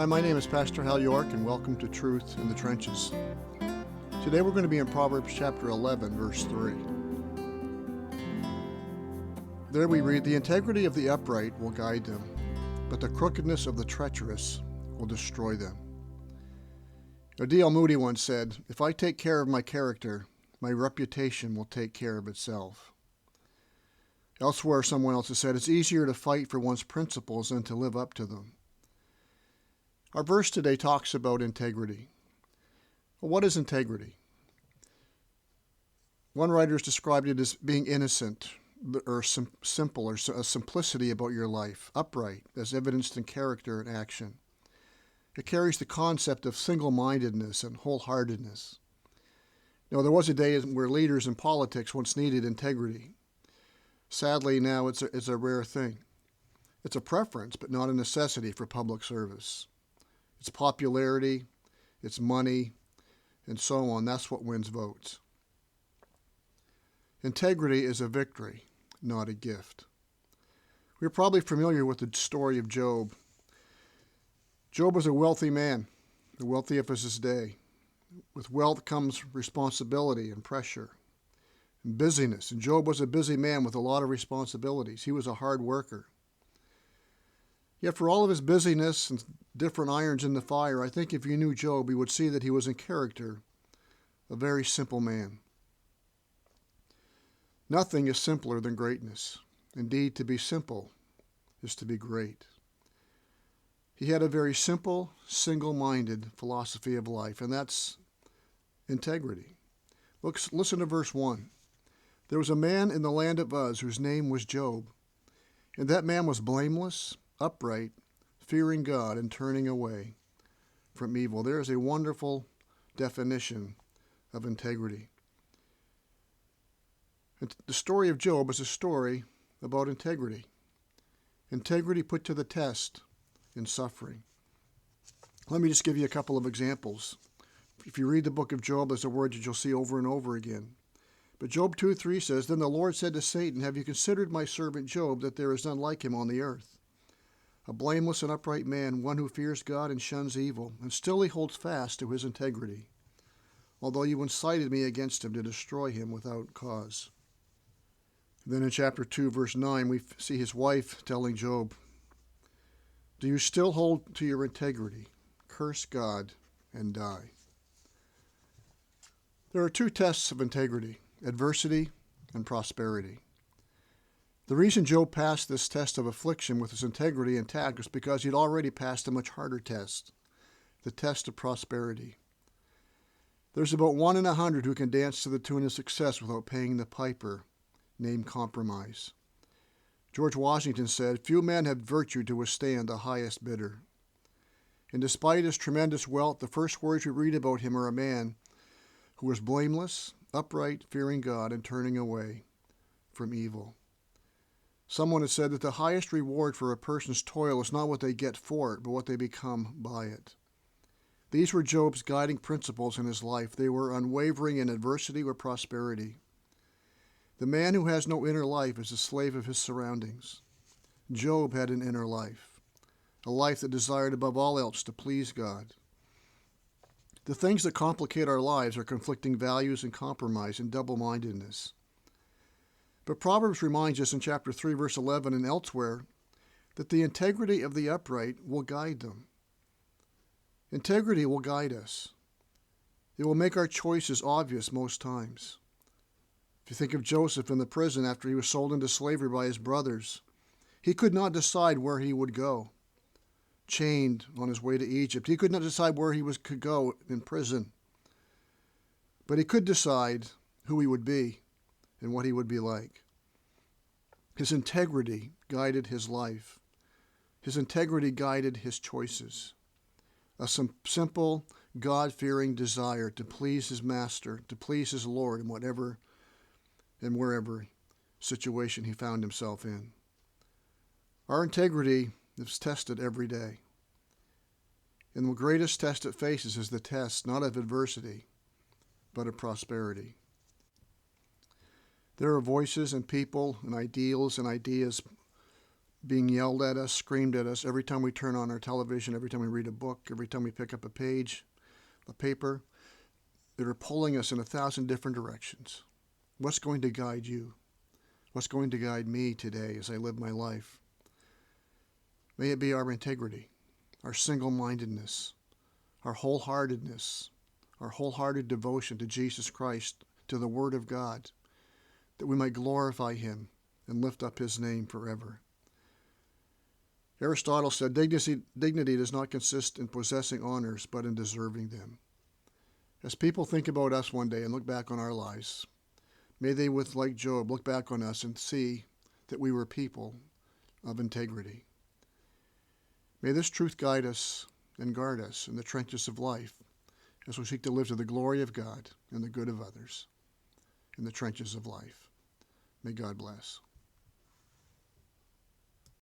Hi, my name is Pastor Hal York, and welcome to Truth in the Trenches. Today we're going to be in Proverbs chapter 11, verse 3. There we read, "The integrity of the upright will guide them, but the crookedness of the treacherous will destroy them." D.L. Moody once said, "If I take care of my character, my reputation will take care of itself." Elsewhere, someone else has said, "It's easier to fight for one's principles than to live up to them." Our verse today talks about integrity. Well, what is integrity? One writer has described it as being innocent, or simple, or a simplicity about your life, upright, as evidenced in character and action. It carries the concept of single-mindedness and wholeheartedness. Now, there was a day where leaders in politics once needed integrity. Sadly, now it's a rare thing. It's a preference, but not a necessity for public service. It's popularity, it's money, and so on. That's what wins votes. Integrity is a victory, not a gift. We're probably familiar with the story of Job. Job was a wealthy man, the wealthiest of his day. With wealth comes responsibility and pressure and busyness. And Job was a busy man with a lot of responsibilities. He was a hard worker. Yet for all of his busyness and different irons in the fire, I think if you knew Job, you would see that he was in character a very simple man. Nothing is simpler than greatness. Indeed, to be simple is to be great. He had a very simple, single-minded philosophy of life, and that's integrity. Listen to verse 1. "There was a man in the land of Uz whose name was Job, and that man was blameless, upright, fearing God and turning away from evil." There is a wonderful definition of integrity. And the story of Job is a story about integrity. Integrity put to the test in suffering. Let me just give you a couple of examples. If you read the book of Job, there's a word that you'll see over and over again. But Job 2:3 says, "Then the Lord said to Satan, 'Have you considered my servant Job, that there is none like him on the earth? A blameless and upright man, one who fears God and shuns evil, and still he holds fast to his integrity, although you incited me against him to destroy him without cause.'" Then in chapter 2, verse 9, we see his wife telling Job, "Do you still hold to your integrity? Curse God and die." There are two tests of integrity: adversity and prosperity. The reason Job passed this test of affliction with his integrity intact was because he'd already passed a much harder test, the test of prosperity. There's about 1 in 100 who can dance to the tune of success without paying the piper, named compromise. George Washington said, "Few men have virtue to withstand the highest bidder." And despite his tremendous wealth, the first words we read about him are a man who was blameless, upright, fearing God, and turning away from evil. Someone has said that the highest reward for a person's toil is not what they get for it, but what they become by it. These were Job's guiding principles in his life. They were unwavering in adversity or prosperity. The man who has no inner life is a slave of his surroundings. Job had an inner life, a life that desired above all else to please God. The things that complicate our lives are conflicting values and compromise and double-mindedness. But Proverbs reminds us in chapter 3, verse 11 and elsewhere that the integrity of the upright will guide them. Integrity will guide us. It will make our choices obvious most times. If you think of Joseph in the prison after he was sold into slavery by his brothers, he could not decide where he would go. Chained on his way to Egypt, he could not decide where he could go in prison. But he could decide who he would be and what he would be like. His integrity guided his life. His integrity guided his choices. A simple, God-fearing desire to please his master, to please his Lord in whatever and wherever situation he found himself in. Our integrity is tested every day. And the greatest test it faces is the test not of adversity, but of prosperity. There are voices and people and ideals and ideas being yelled at us, screamed at us every time we turn on our television, every time we read a book, every time we pick up a page, a paper, that are pulling us in 1,000 different directions. What's going to guide you? What's going to guide me today as I live my life? May it be our integrity, our single-mindedness, our wholeheartedness, our wholehearted devotion to Jesus Christ, to the Word of God, that we might glorify Him and lift up His name forever. Aristotle said, dignity does not consist in possessing honors, but in deserving them. As people think about us one day and look back on our lives, may they, like Job, look back on us and see that we were people of integrity. May this truth guide us and guard us in the trenches of life as we seek to live to the glory of God and the good of others in the trenches of life. May God bless.